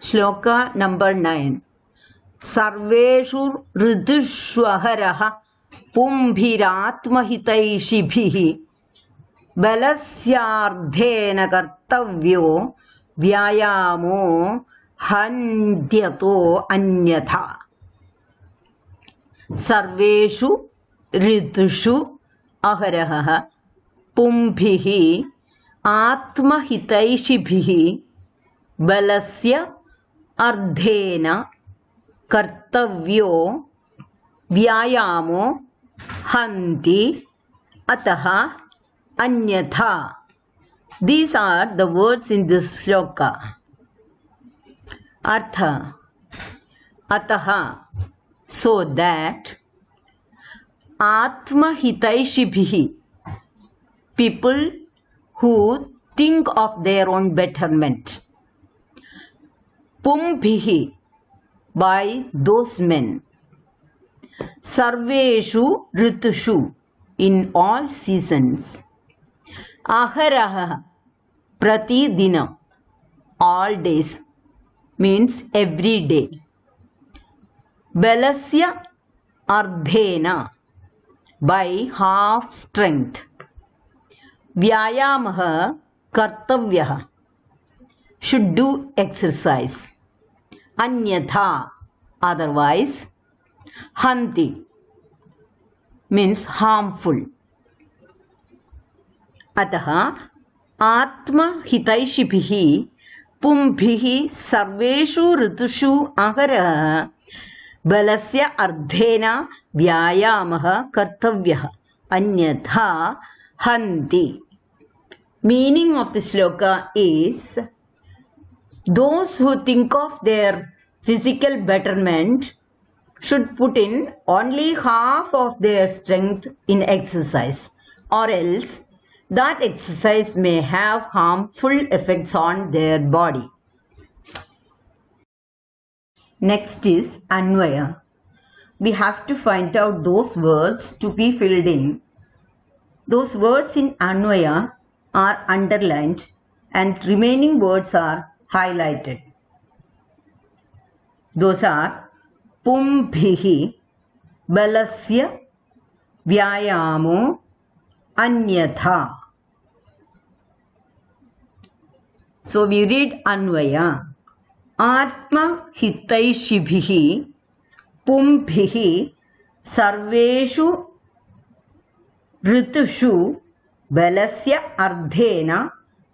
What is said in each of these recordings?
Shloka number 9. Sarveshu ऋतुष्वहरः पुंभिरात्महितैषिभिः बलस्यार्धेन कर्तव्यो व्यायामो हन्त्यतो अन्यथा. सर्वेषु ऋतुषु अहरः पुंभिः आत्महितैषिभिः बलस्य अर्धेन कर्तव्यो व्यायामो हन्ति अतः अन्यथा. These are the words in this shloka. Artha. Ataha, so that Atmahitaishibhihi, people who think of their own betterment. Pumbhihi, by those men. Sarveshu ritushu, in all seasons. Aharaha, pratidina, all days, means every day. Balasya ardhena, by half strength. Vyayamaha kartavyaha, should do exercise. Anyatha, otherwise. Hanti, means harmful. Ataha atma hitaishibhihi pumbhihi sarveshu ritushu ahara balasya ardhena vyayamaha kartavyaha anyatha hanti. Meaning of the shloka is, those who think of their physical betterment should put in only half of their strength in exercise, or else that exercise may have harmful effects on their body. Next is Anvaya. We have to find out those words to be filled in. Those words in Anvaya are underlined and remaining words are highlighted. Those are Pumbhihi balasya vyayamo anyatha. So we read Anvaya. Atma hitaishibhihi pumbhihi sarveshu ritushu balasya ardhena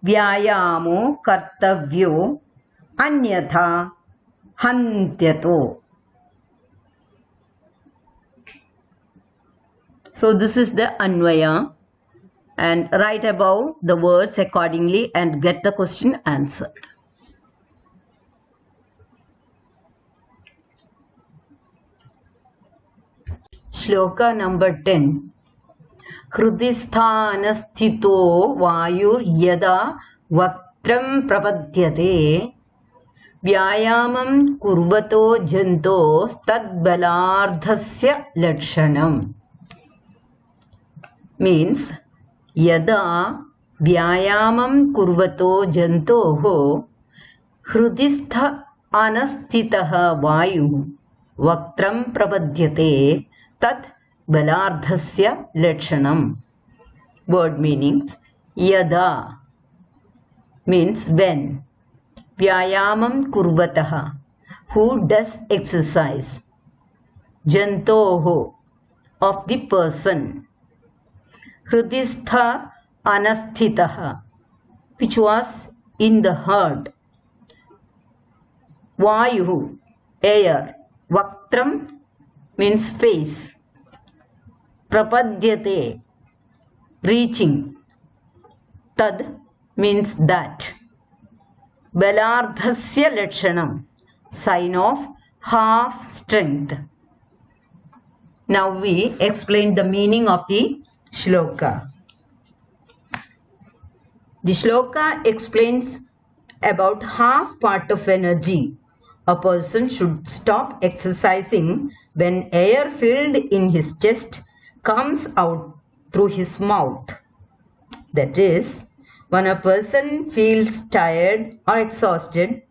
vyayamo kartavyo anyatha hantyato. So this is the Anvaya, and write above the words accordingly and get the question answered. Shloka number 10. Hrudisthanasthito vayur yada vaktram prapadyate vyayamam kurvato janto stadbalardhasya lakshanam. Means, yada vyayamam kurvato jantoho hrudistha anasthitaha vayu vaktram prapadyate tat balardhasya lakshanam. Word meanings. Yada means when. Vyayamam kurvataha, who does exercise. Jantoho, of the person. Hrudistha anasthitaha, which was in the heart. Vayu, air. Vaktram means face. Prapadyate, reaching. Tad means that. Balardhasya lakshanam, sign of half strength. Now we explain the meaning of the shloka. The shloka explains about half part of energy. A person should stop exercising when air filled in his chest comes out through his mouth. That is, when a person feels tired or exhausted,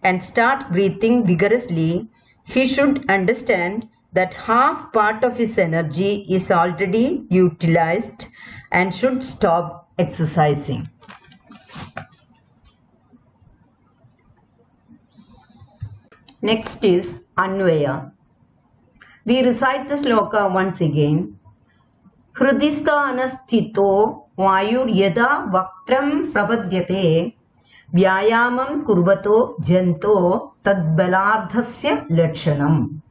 and start breathing vigorously, he should understand that half part of his energy is already utilized and should stop exercising. Next is Anvaya. We recite the sloka once again. Hrudisthanasthito vayur yada vaktram prapadyate vyayamam kurvato janto tadbalardhasya lakshanam.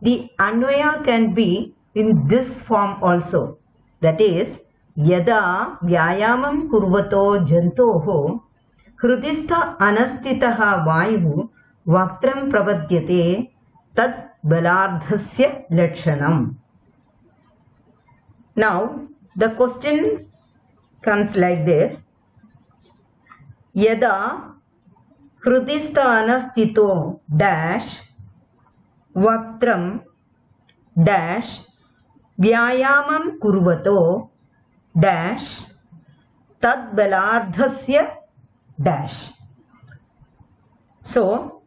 The Anvaya can be in this form also. That is, yada vyayamam kurvato jantoho hrudistha anasthitaha vayu vaktram prapadyate tad balardhasya lakshanam. Now the question comes like this. Yada hrudistha anasthito dash vaktram dash vyayamam kurvato dash tad balardhasya dash. So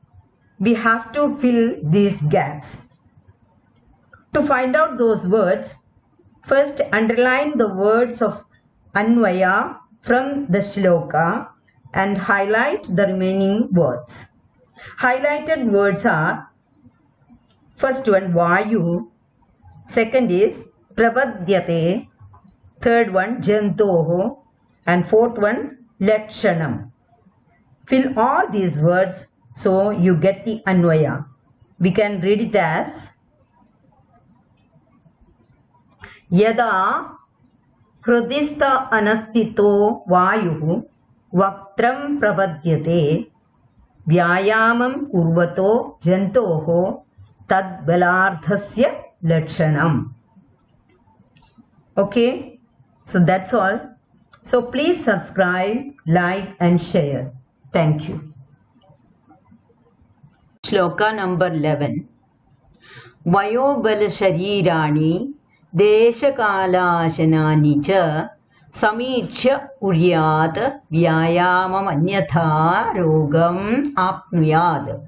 we have to fill these gaps. To find out those words, first underline the words of Anvaya from the shloka and highlight the remaining words. Highlighted words are, first one Vayu, second is Prapadyate, third one Jantoho, and fourth one Lakshanam. Fill all these words so you get the Anvaya. We can read it as Yada hrudistha anasthito vayuhu vaktram prapadyate vyayamam kurvato jantoho tad balardhasya lakshanam. Okay, so that's all. So please subscribe, like and share. Thank you. Shloka number 11. Vayobala sharirani deshakalashanani cha samicchya uryat vyayamam anyatha rogam apnuyad.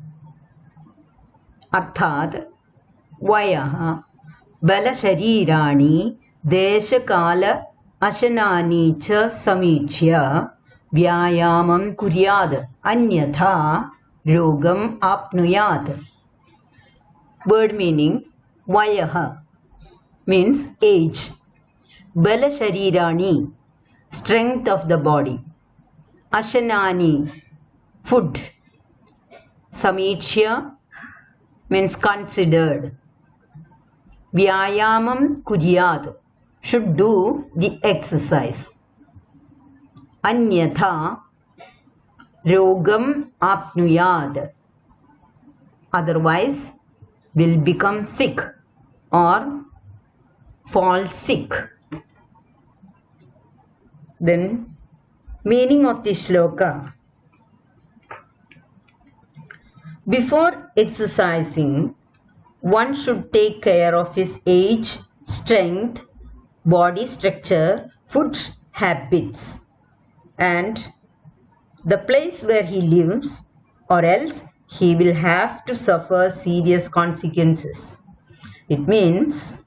Arthat vayah bala sharirani deshakala ashanani cha samicchya vyayamam kuryad anyatha rogam apnuyat. Word meanings. Vayah means age. Bala sharirani, strength of the body. Ashanani, food. Samicchya means considered. Vyayamam kuryat, should do the exercise. Anyatha rogam apnuyad, otherwise will become sick or fall sick. Then meaning of the shloka. Before exercising, one should take care of his age, strength, body structure, food habits, and the place where he lives, or else he will have to suffer serious consequences. It means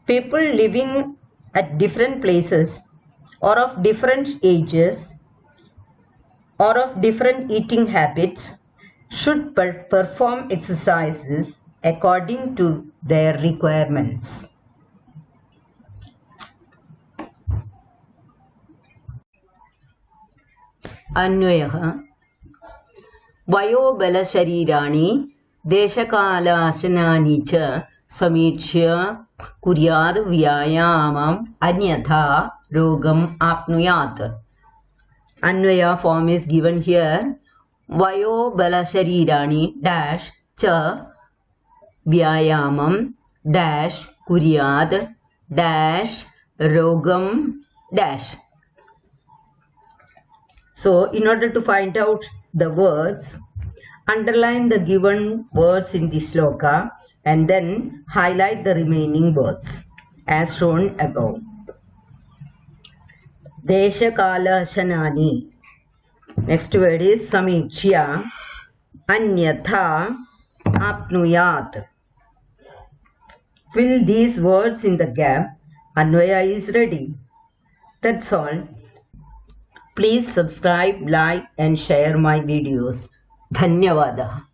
people living at different places or of different ages or of different eating habits should perform exercises according to their requirements. Anvayah. Vayobala sharirani deshakalashanani cha samicchya kuryad vyayamam anyatha rogam apnuyat. Anvaya form is given here. Vayobala sharirani dash cha vyayamam dash kuryad dash rogam dash. So in order to find out the words, underline the given words in the shloka and then highlight the remaining words as shown above. Deshakala Shanani. Next word is Samichya. Anyatha apnuyat. Fill these words in the gap. Anvaya is ready. That's all. Please subscribe, like and share my videos. Dhanyavada.